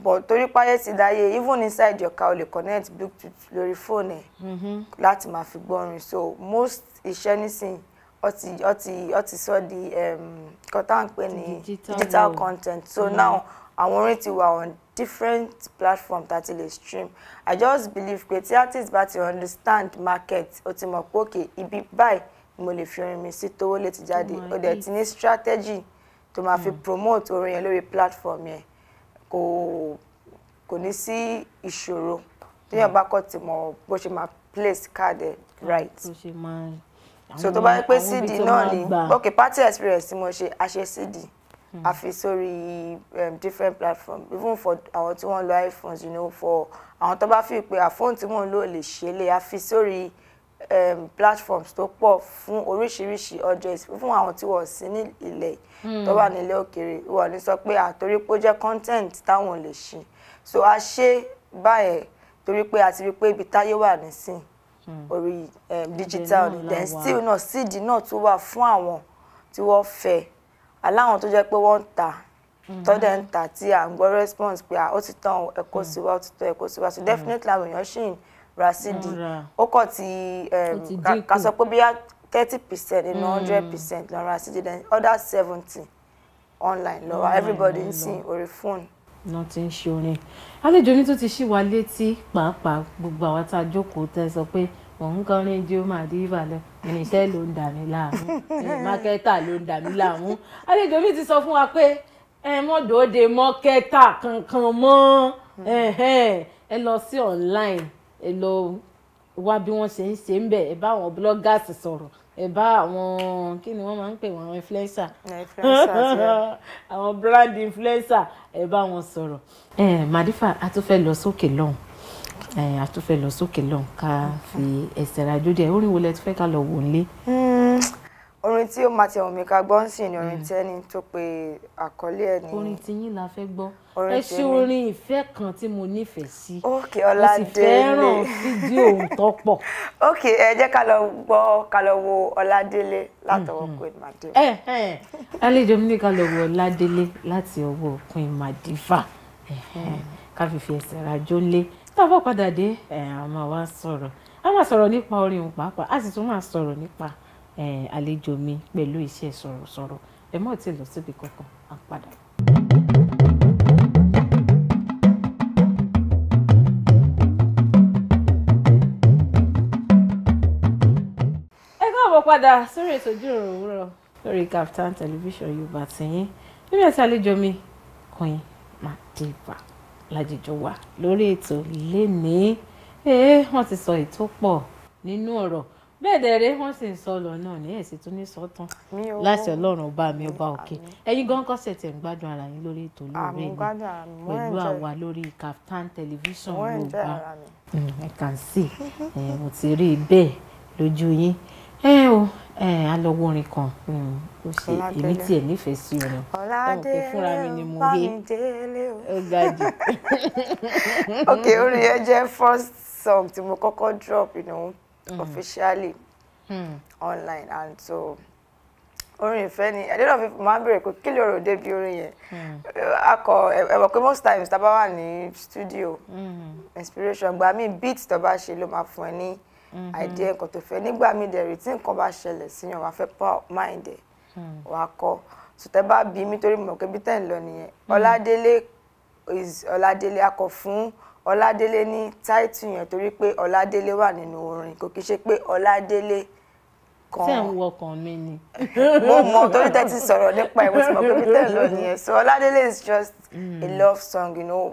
but torí páyé ti dáyé even inside your car o lè connect Bluetooth lórí fóònù ẹ̀ láti máa fi gbọ́rin so most iṣẹ́ nísìnyí ó ti sọ di nǹkan tá à ń pè ní digital content so now àwọn orin ti wà on different platforms that lè stream I just believe pé tí artist bá ti understand market ó ti mọ̀ pé òkè ibi báyìí mo lè fi orin mi sí tówó lè ti jáde ó dẹ̀ ti ní strategy tó máa fi promote orin yẹn lórí platform yẹn kò ní sí ìṣòro téèyàn bá kọ́ ti mọ̀ bó ṣe máa place card ẹ̀ right. So tó bá yẹ pé CD náà ni okay party experience tí mo ṣe a ṣe CD a fi sórí different platform even for àwọn tí wọ́n lo iPhones, you know, for àwọn tó bá fi pé phone tí wọ́n lò lè ṣe lè a fi sórí platforms tó pọ̀ fún oríṣiríṣi audience fún àwọn tí wọ́n sí ní ilẹ̀ tó wà nílé òkèèrè wọ́n ní sọ pé àtorí pé ó jẹ́ content táwọn lè ṣe so a ṣe báyẹn torí pé a ti rí pé ibi táyé wà nísìn orí digital ni then still náà CD náà tún wà fún àwọn tí wọ́n fẹ́ aláwọn tó jẹ́ pé wọ́n ń tà tọ́dẹ̀ ń tà tí à ń gbọ́ response pé ó ti tán ẹ̀kọ́ sí wa ó ti tán ẹ̀kọ́ sí wa so definitely àwọn èèyàn ṣì ń ra CD ó kọ̀ tí ká sọ pé bí 30% nínú 100% lọ ra CD then other 70 online lọ́wọ́ everybody ń sìn orí phone. náà ti ń ṣe orin àlejò mi tó ti ṣí wa létí pàápàá gbogbo àwọn tá a jókòó tẹ́ sọ pé òun kọrin jó Madiva lọ irinṣẹ́ ló ń dà mí láàmú mákẹ́tà ló ń dà mí láàmú àlejò mi ti sọ fún wa pé ẹ mọ́dọ̀ọ́dẹ mọ́kẹ́tà kankan mọ́ ẹ lọ sí online ẹ lọ wá bí wọ́n ṣe ń ṣe ń bẹ̀ ẹ bá àwọn bloggers sọ̀rọ̀ ẹ bá àwọn kí ni wọ́n máa ń pè wọ́n àwọn influencer àwọn brand influencer ẹ bá wọn sọ̀rọ̀ Madiva a tún fẹ́ lọ sókè lọ́hùn a tún fẹ́ lọ sókè lọ́hùn ká fi ẹsẹ̀ rajó díẹ̀ orin wo lẹ ti fẹ́ ká lọ wò nílé. orin tí ó máa ti hàn mí ká gbọ́ ń sìn ní orin tí ẹni tó pe àkọlé ẹ̀ ní. orin tí yín la fẹ́ gbọ́ ẹ ṣe orin ìfẹ́ kan tí mo nífẹ̀ẹ́ sí okay Ọládélé mo sì fẹ́ràn fídíò tó pọ̀. okay ẹ jẹ́ ká lọ wo Ọládélé látọwọ́ Queen Madiva. àlejò mi ní ká lọ wo Ọládélé láti ọwọ́ Queen Madiva ká fi ẹsẹ̀ rajó lé tá a bá padà dé a máa sọ̀rọ̀ nípa orin òun pàápàá a sì tún máa sọ̀rọ̀ nípa àlejò mi pẹ̀lú iṣẹ́ sọ̀rọ̀sọ̀rọ̀ ẹ mọ̀ tí lọ síbi kankan à ń padà. ẹ káàbọ̀ padà sórí ètò ìjíròrò òwúrọ̀ lórí Kaftan television Yorùbá tiyín níbi àti àlejò mi Queen Madiva lájẹjọ wà lórí ètò lénìí wọ́n ti sọ ètò pọ̀ nínú ọ̀rọ̀ bẹ́ẹ̀ dẹ̀rẹ́ wọ́n sì ń sọ lọ náà ní ẹ̀sìn tó ní sọ́tàn láti Ọlọ́run ọba mi ọba òkè ẹ̀yin gan kọ́sẹ̀ tẹ̀ ń gbádùn ara yín lórí ètò lóore ni pẹ̀lú àwa lórí Kaftan television Yorùbá I can see mo ti rí bẹ́ẹ̀ lójú yín alọ́wọ́ orin kan ó ṣe èmi tí ẹ̀ nífẹ̀ẹ́ sí orin ọ̀hún fúnra mi ni mo yé ó ga jù. okay orin yẹn jẹ́ first song tí mo kọ́kọ́ drop officially online and so orin ìfẹ́ ni ẹ̀dẹ́nà fi máa ń bèrè pé kí lè rò débi orin yẹn ẹ̀wọ̀n pé most times tá a bá wà ní studio inspiration gba mi beat tó bá ṣe ló máa fún ẹ ní idea nǹkan tó fẹ́ nígbà mi dẹ̀ rí tí nǹkan bá ṣẹlẹ̀ síyàn wàá fẹ́ pa mind ẹ̀ wàá kọ́ sọtẹ́ bá bí mi torí mọ̀ pé bí tẹ̀ ń lọ nìyẹn Ọládélé is Ọládélé akọ fún Ọládélé ní title yẹn torí pé Ọládélé wà nínú orin kò kí ṣe pé Ọládélé kan tí ẹ̀ ń wọkàn mi ni. mo mọ̀ torí tẹ́ ti sọ̀rọ̀ nípa ẹ̀ mo ti mọ̀ pé bí tẹ̀ ń lọ nìyẹn so Ọládélé is just a love song you know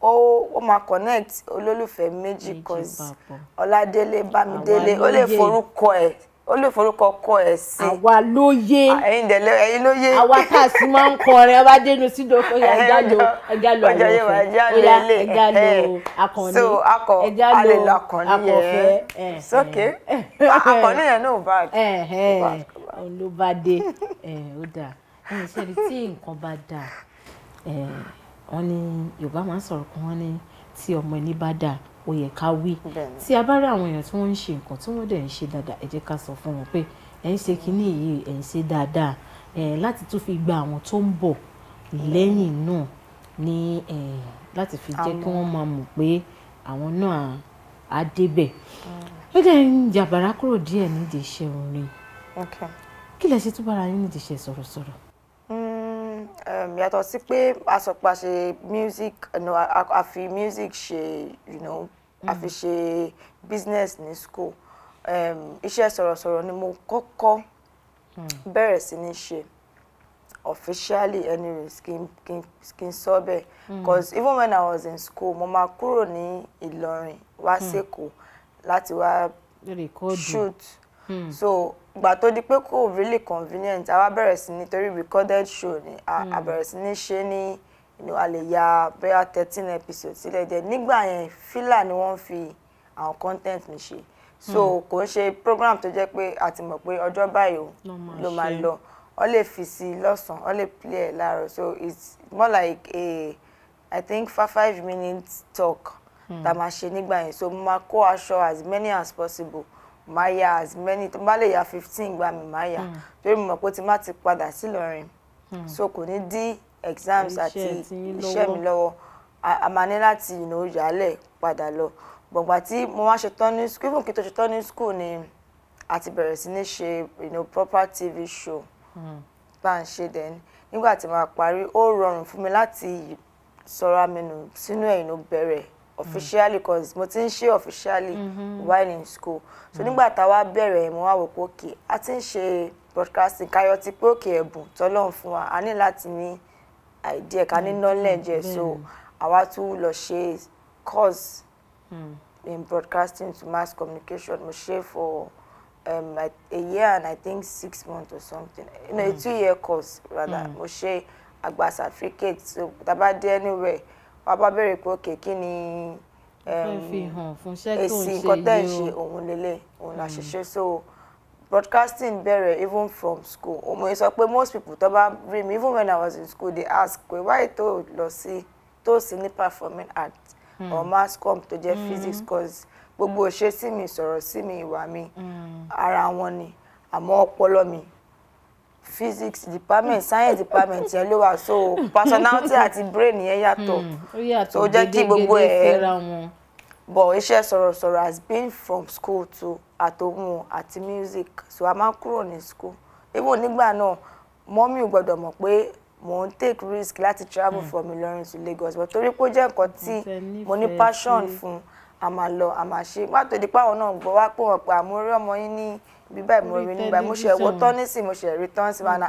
ó máa connect olólùfẹ́ méjì cause Ọládélé Bámidélé ó lè forúkọ kọ ẹ̀ sí. àwa ló yé ẹ̀yin ló yé. àwa tá a sì máa ń kọrin ọba dénú sí dòkó ẹja lo Akànní so a lè lo Akànní yẹn sókè Akànní yẹn náà bad. ló bá dé ó dáa ṣe ni tí nǹkan bá dáa wọ́n ní Yorùbá máa ń sọ̀rọ̀ kan wọ́n ní tí ọmọ ẹni bá dáa ó yẹ ká wí tí a bá rí àwọn èèyàn tí wọ́n ń ṣe nǹkan tí wọ́n dẹ̀ ń ṣe dáadáa ẹ jẹ́ ká sọ fún wọn pé ẹ̀ ń ṣe kínní yìí ẹ̀ ń ṣe dáadáa láti tún fi gba àwọn tó ń bọ̀ lẹ́yìn náà ní láti fi jẹ́ kí wọ́n máa mọ̀ pé àwọn náà á débẹ̀ ó dẹ̀ ń jàbàrá kúrò díẹ̀ nídìí iṣẹ́ orin kí lẹ ṣe tún bára yín nídìí iṣẹ́ sọ̀rọ̀sọ̀rọ̀. Yàtọ̀ sí pé àsọpá ṣe music a fi music ṣe a fi ṣe business ní school iṣẹ́ sọ̀rọ̀sọ̀rọ̀ ni mo kọ́kọ́ bẹ̀rẹ̀ sí ní ṣe officially anyways kí n sọ bẹ́ẹ̀ because even when I was in school mo máa kúrò ní Ìlọrin wá sẹ́kọ̀ọ́ láti wá shoot so ìgbà tó di pé kò really convenient a wá bẹ̀rẹ̀ sí nítorí recorded show ni a bẹ̀rẹ̀ sí ní ṣe ní a lè ya bóyá 13 episodes sílẹ̀ dẹ̀ nígbà yẹn fílà ni wọ́n fi àwọn content mi ṣe so kò ń ṣe program tó jẹ́ pé a ti mọ̀ pé ọjọ́ báyìí ló máa lọ ọ lè fi sí lọ́sàn-án ọ lè play ẹ̀ láàárọ̀ so it's more like I think 5 minutes talk tá máa ṣe nígbà yẹn so mo máa kó aṣọ as many as possible máa ya as many tó bá lè ya 15 gbà mí máa ya torí mo mọ̀ pé tí má ti padà sí Ìlọrin so kò ní dí exams àti iṣẹ́ mi lọ́wọ́ a máa ní láti yálẹ̀ padà lọ gbọ̀ngbà tí mo wá ṣetán ní school even kí tó ṣetán ní school ni a ti bẹ̀rẹ̀ sí ní ṣe proper TV show bá ń ṣe then nígbà tí màá parí ó rọrùn fún mi láti sọ̀rọ̀ mi nù sínú ẹ̀ bẹ̀rẹ̀ officially because mo ti ń ṣe officially while in school so nígbà táwa bẹ̀rẹ̀ mo wá wò pé òkè a ti ń ṣe broadcasting káyọ̀ ti pé òkè ẹ̀bùn tọ́lọ́run fún wa a ní láti ní idea ká ní knowledge ẹ̀ so àwa tún lọ ṣe course in broadcasting to mass communication mo ṣe for like a year and I think 6 months or something a 2-year course rather mo ṣe àgbà certificate so taba dé anywhere wàá bá bẹ̀rẹ̀ pé òkè kí ni èsì nǹkan tẹ́ ẹ̀ ṣe òun lélẹ̀ òun là ṣiṣẹ́ so broadcasting bẹ̀rẹ̀ even from school mo sọ pé most people tó bá rí mi even when I was in school they ask pé why tó lọ sí tó sì ní performing arts or mass comm tó jẹ́ physics cause gbogbo ṣe sí mi sọ̀rọ̀ sí mi ìwà mi ara wọn ni àmọ́ ọpọlọ mi physics department science department yẹn ló wà so personality àti brain yẹn yàtọ̀ so jẹ́ kí gbogbo ẹ̀ but iṣẹ́ sọ̀rọ̀sọ̀rọ̀ has been from school to àtòhun àti music so a máa kúrò ní school even nígbà náà mọ́mí ò gbọ́dọ̀ mọ̀ pé mo ń take risk láti travel from Ìlọrin to Lagos but torí pé ó jẹ́ nǹkan tí mo ní passion fún a máa lọ a máa ṣe wá tó di pé àwọn náà gbọ́ wá pé wọ́n pa àmúrí ọmọ yín ní ibi báyìí mo rí nígbà mo ṣe ẹ̀wọ́ tán nísìnyí mo ṣe rí tán sí wa náà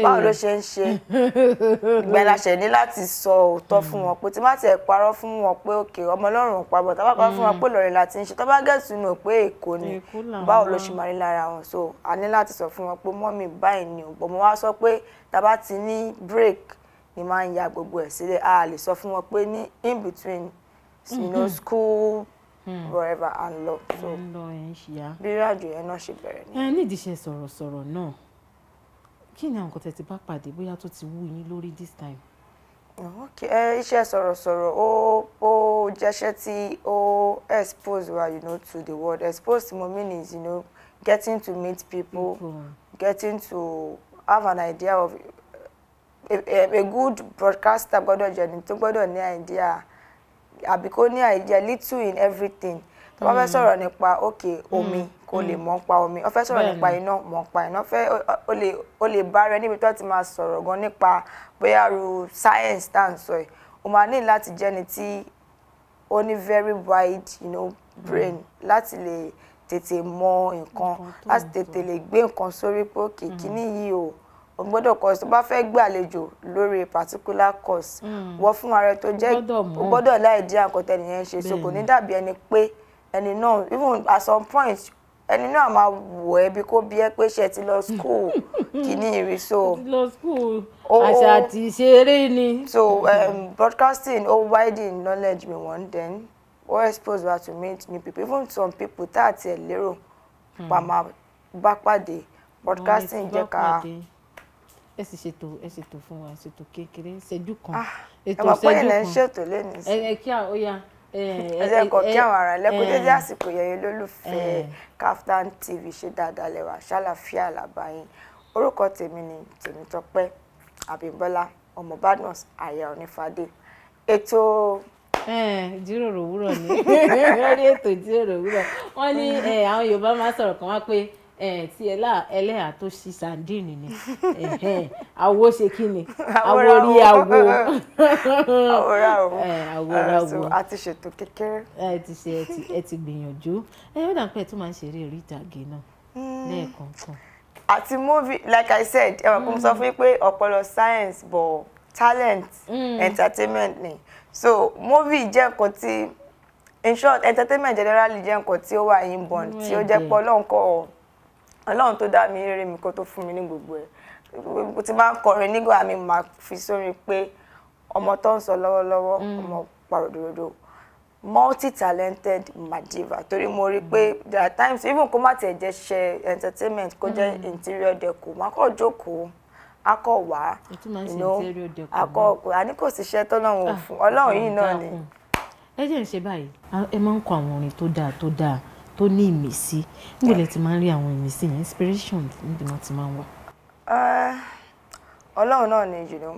báwo ló ṣe ń ṣe ìgbẹ́láṣẹ̀ ní láti sọ òótọ́ fún wọn pé tí má tiẹ̀ parọ́ fún wọn pé òkè ọmọ Ọlọ́run pàbọ̀ tá bá parọ́ fún wọn pé Ìlọrin la ti ń ṣe tó bá gẹ̀ẹ́sì nù pé Èkó ni báwo ló ṣe máa rí lára wọn so a ní láti sọ fún wọn pé mọ́mì báyìí ni ò bọ̀ mo wá sọ pé tá bá ti ní break ni máa ń ya gbogbo ẹ̀ sílẹ̀ a lè sọ fún wọn pé ní in between school wherever and love so bí ìrìnàjò yẹn náà ṣe bẹ̀rẹ̀ ni. nídìí iṣẹ́ sọ̀rọ̀sọ̀rọ̀ náà kí ni àwọn nǹkan tẹ́ ti bá pàdé bóyá tó ti wú yín lórí this time. iṣẹ́ sọ̀rọ̀sọ̀rọ̀ ó jẹ́ṣẹ́ tí ó expose wa to the world expose to mean is getting to meet people getting to have an idea of a good broadcaster gbọ́dọ̀ jẹ́ ní tó gbọ́dọ̀ ní idea àbí kó ní idea little in everything tó bá fẹ́ sọ̀rọ̀ nípa omi kó lè mọ̀ nípa omi ó fẹ́ sọ̀rọ̀ nípa iná mọ̀ nípa iná ó lè bá rẹ níbi tó ti máa sọ̀rọ̀ gan nípa bóyá ru science tá à ń sọ ẹ̀ o máa ní láti jẹ́ni tí ó ní very wide brain láti lè tètè mọ nǹkan láti tètè lè gbé nǹkan sórí pé kíní yìí o gbọ́dọ̀ course tó bá fẹ́ gbàlejò lórí particular course wọ́n fún ara tó jẹ́ o gbọ́dọ̀ láì jẹ́ àkọ́tẹ́ nìyẹn ṣe so kò ní dàbí ẹni pé ẹni náà even at some point ẹni náà máa wọ̀ ẹ́ bí kò bí ẹ pé ṣe ti lọ school kìíní ìrì so lọ school àṣà àti ìṣeré ni. so broadcasting ó widen knowledge mi one then ó expose wa to meet new people even some people tá àti ẹ̀ lérò pa máa bá pàdé broadcasting jẹ́ ká. ẹ ṣètò fún wa ṣètò kékeré ṣẹ́jú kan ètò ṣẹ́jú kan ẹ mọ̀ pé ilẹ̀ ń ṣètò lẹ́nu sí ẹ kí ó yá ẹ kọ kí àwọn ará lẹ́kọ̀ọ́ dédé àsìkò yẹn lólùfẹ́ Kaftan TV ṣe dáadáa lẹ́wà ṣàlàfíà làbáyìn orúkọ tèmi ni Tèmítọ́pẹ́ Abímbọ́lá ọmọ Badmus àyà Onífádé ètò ìjíròrò òwúrọ̀ ni lórí ètò ìjíròrò òwúrọ̀ wọ́n ní àwọn Yorùbá máa sọ̀rọ̀ kan wá pé tí ẹlẹ́hà tó ṣí sandini ni àwo ṣe kí ni àwo rí àwo àwòrán a ti ṣètò kékeré ẹ ti gbìyànjú ó dà pé ẹ tún máa ń ṣeré orí ìtàgé náà lẹ́ẹ̀kọ̀ọ̀kan. àti movie like I said ẹ wọ́n kó sọ fún mi pé ọpọlọ science but talent entertainment ni so movie jẹ́ nǹkan tí in short entertainment generally jẹ́ nǹkan tí ó wà inborn tí ó jẹ́ pé Ọlọ́run kọ́ Ọlọ́run tó dá mi rere mi kó tó fún mi ní gbogbo ẹ̀ mo ti máa ń kọrin nígbà mi máa fi sórí pé ọmọ tó ń sọ lọ́wọ́lọ́wọ́ ọmọ pàrọ̀dòdò multi-talented Madiva torí mo rí pé there are times even kó má tiẹ̀ jẹ́ ṣe entertainment kó jẹ́ interior deco má kọ́ jókòó akọ wá akọ àní kò sí iṣẹ́ tọ́lọ́run ò fún Ọlọ́run yìí náà ni. ẹ jẹ́ ń ṣe báyìí ẹ máa ń kọ àwọn orin tó dáa tó ní ìmísí níbo lẹ ti máa ń rí àwọn ìmísí yẹn inspiration níbi wọn ti máa ń wà. Ọlọ́run náà ni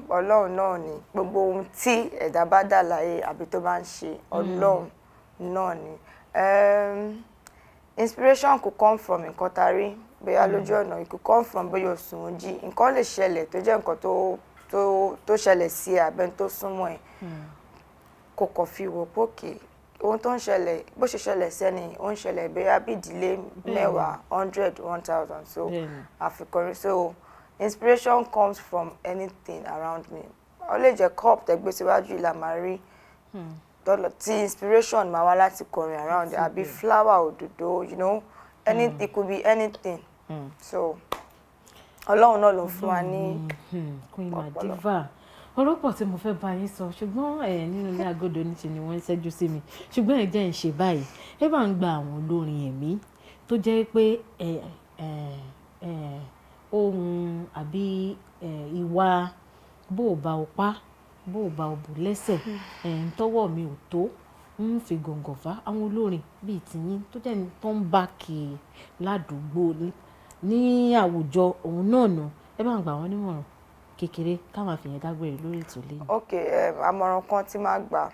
Ọlọ́run náà ni gbogbo ohun tí ẹ̀dá bá dà láyé àbí tó bá ń ṣe Ọlọ́run náà ni inspiration could come from nǹkan tá a rí bóyá lójú ọ̀nà it could come from bóyá òsùn ojí nǹkan lè ṣẹlẹ̀ tó jẹ́ nǹkan tó ṣẹlẹ̀ sí abẹ́ tó súnmọ́ ẹ̀ kò kàn fi wò pókè ohun tó ń ṣẹlẹ̀ bó ṣe ṣẹlẹ̀ sẹ́ni ó ń ṣẹlẹ̀ bóyá bí ìdílé 10 100 1000 so àfikọrin so inspiration comes from anything around me ó lè jẹ́ cup tẹ́ gbé síwájú ìlà máa rí tí inspiration máa wá láti kọrin around àbí flower òdòdó you know it could be anything so Ọlọ́run náà ló fún wa ní Queen Madiva ọ̀rọ̀ pọ̀ tí mo fẹ́ bá yín sọ ṣùgbọ́n nínú ilé agodo níṣe ni wọ́n ń ṣẹ́jú sí mi ṣùgbọ́n ẹ jẹ́ ń ṣe báyìí ẹ bá ń gba àwọn olórin ẹ̀mí tó jẹ́ pé ohun àbí ìwà bó o bá o pa bó o bá o bù lẹ́sẹ̀ tọwọ́ mi ò tó ń fi gọ̀ǹgọ̀ fá àwọn olórin bíi tìyín tó jẹ́ ní tó ń bá kì í ládùúgbò ní àwùjọ òun náà nù ẹ bá ń gbà wọ́n nímọ̀ràn kékeré ká máa fi yẹn dágbére lórí ètò lẹ́yìn. ok àmọ̀ràn kan tí máa gbà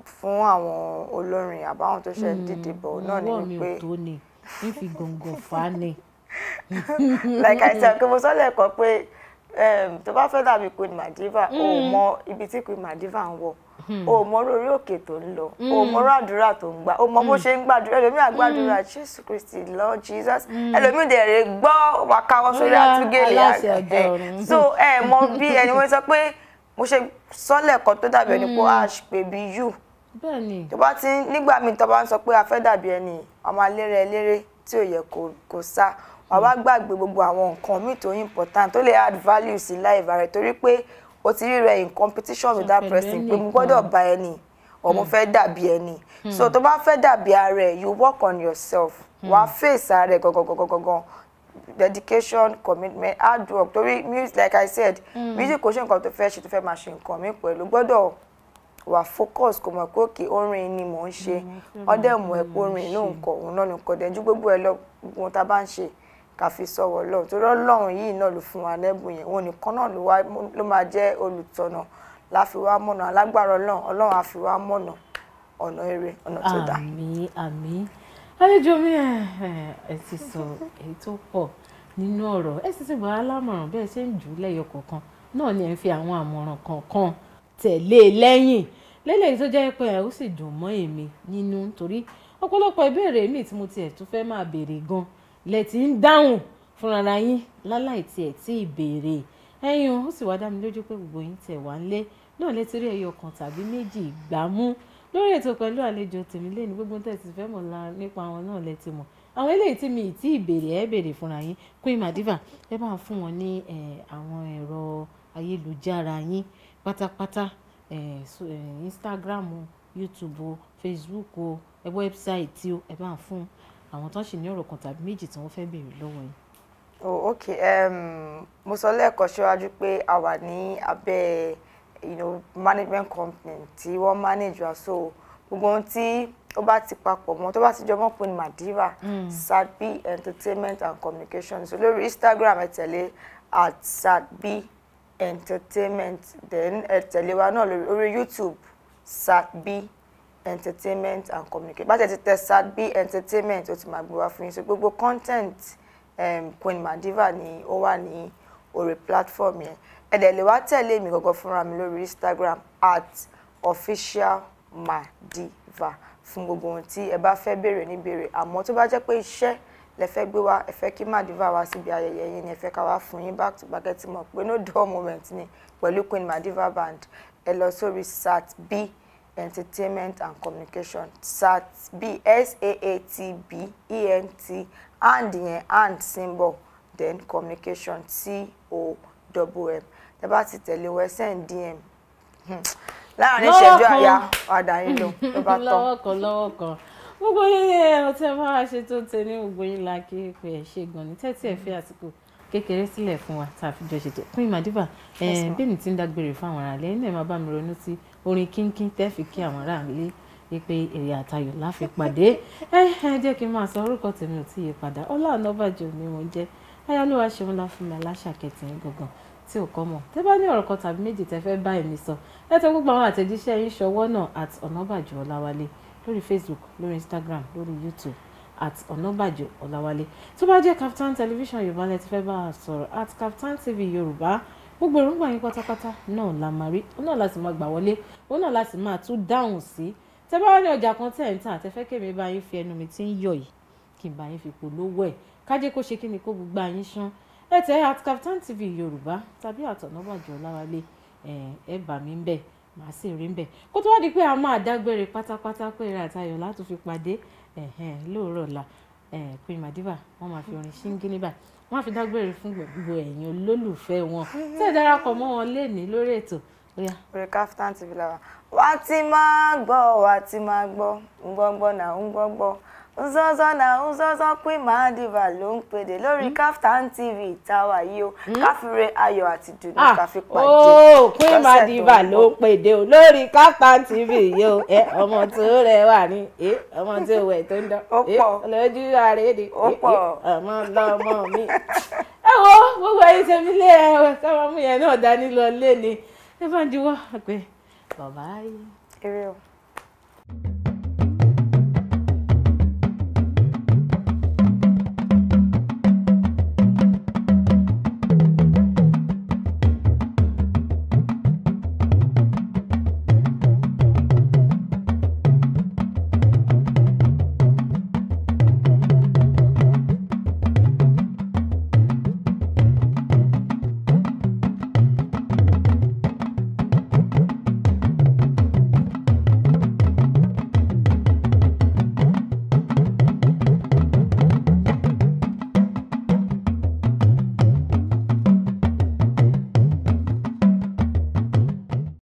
fún àwọn olórin àbáwọn tó ṣe dìde bọ̀ náà ni wípé ọwọ́ mi ò tó ni ń fi gọ̀ǹgọ̀ fá ni. like I said kí mo sọ lẹ́ẹ̀kan pé tó bá fẹ́ dàbí Queen Madiva o mọ ibi tí Queen Madiva ń wọ̀ o mọ orí òkè tó ń lọ o mọ àdúrà tó ń gbà o mọ bó ṣe ń gbàdúrà ẹlòmíì àgbàdúrà Jésù Kristi Lord Jesus ẹlòmíì dẹ̀rẹ̀ gbọ́ wàkàwọ́ sórí àtúgẹ̀lẹ̀ àgbẹ̀ so mọ bí ẹni wọ́n sọ pé mo ṣe sọ́lẹ̀ kan tó dàbí ẹni pé ash baby you tó bá ti nígbà míì tó bá ń sọ pé a fẹ́ dàbí ẹni ọmọ eléré tí ò yẹ kó sá wà wá gbàgbé gbogbo àwọn nǹkan míì tó important tó lè add value sí life rẹ torí pé o ti rí rẹ in competition with that person pé mo gbọ́dọ̀ bá ẹni or mo fẹ́ dàbí ẹni so tó bá fẹ́ dàbí ara ẹ you work on yourself wà face ara ẹ gangan dedication commitment hard work torí music like I said music kò ṣe nǹkan tó fẹ́ ṣe tó fẹ́ máa ṣe nǹkan mi pẹ̀lú gbọ́dọ̀ wà focus kò mọ̀ pé òkè orin ni mò ń ṣe ọdẹ mọ̀ ẹ́ pé orin inú nǹkan òun náà nǹkan dẹ̀ ju gbogbo ẹ lọ gbogbo tá a bá ń ṣe ká fi sọ̀wọ́ lọ́run torí Ọlọ́run yìí náà ló fún wa lẹ́bùn yẹn òun nìkan náà ló máa jẹ́ olùtọ̀nà láfi wá mọ̀nà alágbára Ọlọ́run á fi wá mọ̀nà ọ̀nà eré ọ̀nà tó dáa. àmín àmín àlejò mi ẹ ti sọ èyí tó pọ̀ nínú ọ̀rọ̀ ẹ sì ti gbà á lámọ̀ràn bẹ́ẹ̀ ṣe ń jù ú lẹ́yọ kọ̀ọ̀kan náà ni ẹ ń fi àwọn àmọ̀ràn kọ̀ọ̀kan tẹ̀lé lẹ́yìn lélẹ́yìí tó jẹ́ pé ẹ ó sì dùn mọ́ èmi nínú torí ọ̀pọ̀lọpọ̀ ìbéèrè mi tí mo tiẹ̀ tún fẹ́ máa béèrè gan lẹ ti ń dáhùn fúnra yín láláì tiẹ̀ tí ìbéèrè ẹ̀yin ó sì wá dá mi lójú pé gbogbo yín tẹ̀ wá ńlé náà lẹ ti rí ẹyọ kan tàbí méjì gbámú lórí ètò pẹ̀lú àlejò tèmi lẹ́nu gbogbo tẹ̀ ti fẹ́ mọ̀ nípa àwọn náà lẹ ti mọ̀ àwọn eléyìí tí mi ì tí ìbéèrè ẹ béèrè fúnra yín Queen Madiva ẹ bá fún wọn ní àwọn ẹ̀rọ ayélujára yín pátápátá Instagram YouTube Facebook website ẹ bá fún àwọn tó ń ṣe ní ọ̀rọ̀ kan tàbí méjì tí wọ́n fẹ́ béèrè lọ́wọ́ yín. Oh, okay. Mo sọ lẹ́ẹ̀kan síwájú pé a wà ní abẹ́ management company tí wọ́n manage wa so gbogbo ohun tí ó bá ti papọ̀ mọ́ tó bá ti jọ mọ́ Queen Madiva Sadbi Entertainment and Communication so lórí Instagram ẹ tẹ̀lé @Sadbi Entertainment then ẹ tẹ̀lé wa náà lórí YouTube Sadbi Entertainment and Communication bá tẹ̀ tẹ Sadbi Entertainment ó ti máa gbé wá fún yín so gbogbo content Queen Madiva ni ó wà ní orí platform yẹn ẹ dẹ̀ lè wá tẹ̀lé mi gangan fúnra mi lórí Instagram @officialmadiva fún gbogbo ohun tí ẹ bá fẹ́ béèrè ní béèrè àmọ́ tó bá jẹ́ pé iṣẹ́ lẹ fẹ́ gbé wá ẹ fẹ́ kí Madiva wá síbi ayẹyẹ yín ni ẹ fẹ́ ká wá fún yín back to back ẹ ti mọ̀ pé no dull moment ni pẹ̀lú Queen Madiva band ẹ lọ sórí Sadbi Entertainment and Communication Sadbi SAATB ENT and yẹn and symbol then communication COMM tẹ́ bá ti tẹ̀lé wẹ́ send DM láàrin ìṣẹ́jú àyà padà yín lọ ló bá tán. lọ́wọ́ kan gbogbo yín ẹ̀ ọ̀tẹ̀ máa ṣe tó tẹ ní gbogbo yín la kí pé ẹ̀ ṣe gan ní tẹ́tí ẹ̀ fi àsìkò kékeré sílẹ̀ fún wa tá a fi jọ ṣètò Queen Madiva bí mi ti ń dágbére fún àwọn aráàlú ẹ̀yin náà máa bá mi ronú sí orin kínkín tẹ́ fi kí àwọn aráàlú pé èrè àtayọ̀ la fi pàdé ẹ jẹ́ kí n máa sọ orúkọ tèmi ò tí ì yí padà Ọlá Ọ̀nàbàjọ́ ni mo jẹ́ ayálúwa ṣeun la fún mi aláṣàkẹ́tì yín gangan tí ò kọ́ mọ̀ tẹ́ bá ní ọ̀rọ̀ kan tàbí méjì tẹ́ fẹ́ bá èmi sọ ẹ tẹ gbogbo àwọn àtẹ̀jíṣẹ́ yín ṣọwọ́ náà at Ọ̀nàbàjọ́ Ọláwálé lórí Facebook lórí Instagram lórí YouTube at Ọ̀nàbàjọ́ Ọláwálé tó bá jẹ́ Kaftan television Yorùbá lẹ ti fẹ́ bá a sọ̀rọ̀ at Kaftan TV Yorùbá gbogbo èròǹgbà yín pátápátá náà la máa rí òun náà láti máa gbà wọlé òun náà láti máa tún dáhùn sí tẹ́ bá wá ní ọjà kan tẹ̀ ń tà àtẹ́fẹ́ kèmí bá yín fi ẹnu mi tí ń yọ̀ yìí kí n bá yín fi polówó ẹ̀ kájé kó ṣe kí ni kó gbogbo àyín ṣán ẹ tẹ at Kaftan TV Yorùbá tàbí at Ọ̀nàbàjọ́ Ọláwálé ẹ bà mí ń bẹ̀ màá sì rí ń bẹ̀ kó tó wá di pé a máa dágbére pátápátá pé eré àtayọ̀ láti fi pàdé lóòrọ̀ ọ̀la Queen Madiva wọ́n máa fi orin ṣíngí níbà wọ́n á fi dágbére fún gbogbo ẹ̀yin olólùfẹ́ wọn tẹ́ darapọ̀ mọ́ wọn lénìí lórí ètò orí Kaftan TV la wá ti máa gbọ́ ngbọ́ngbọ́ náà ngbọ́ngbọ́ nzọ́zọ́ náà nzọ́zọ́ Queen Madiva ló ń pèdè lórí Kaftan TV táwa yìí o káfíńrẹ́ ayọ̀ àti dùnú káfí pàdé. Queen Madiva ló ń pèdè o lórí Kaftan TV yìí o ọmọ tó rẹwà ní ọmọ tó wẹ̀ tó ń dán lójú ààrẹ ni ọmọ lọmọ mi. ẹ wo gbogbo ẹ̀yin tẹ̀mí lé ẹ káwọn mú yẹn náà dání lọ lé ni ẹ bá ń juwọ́ pé bàbá yìí.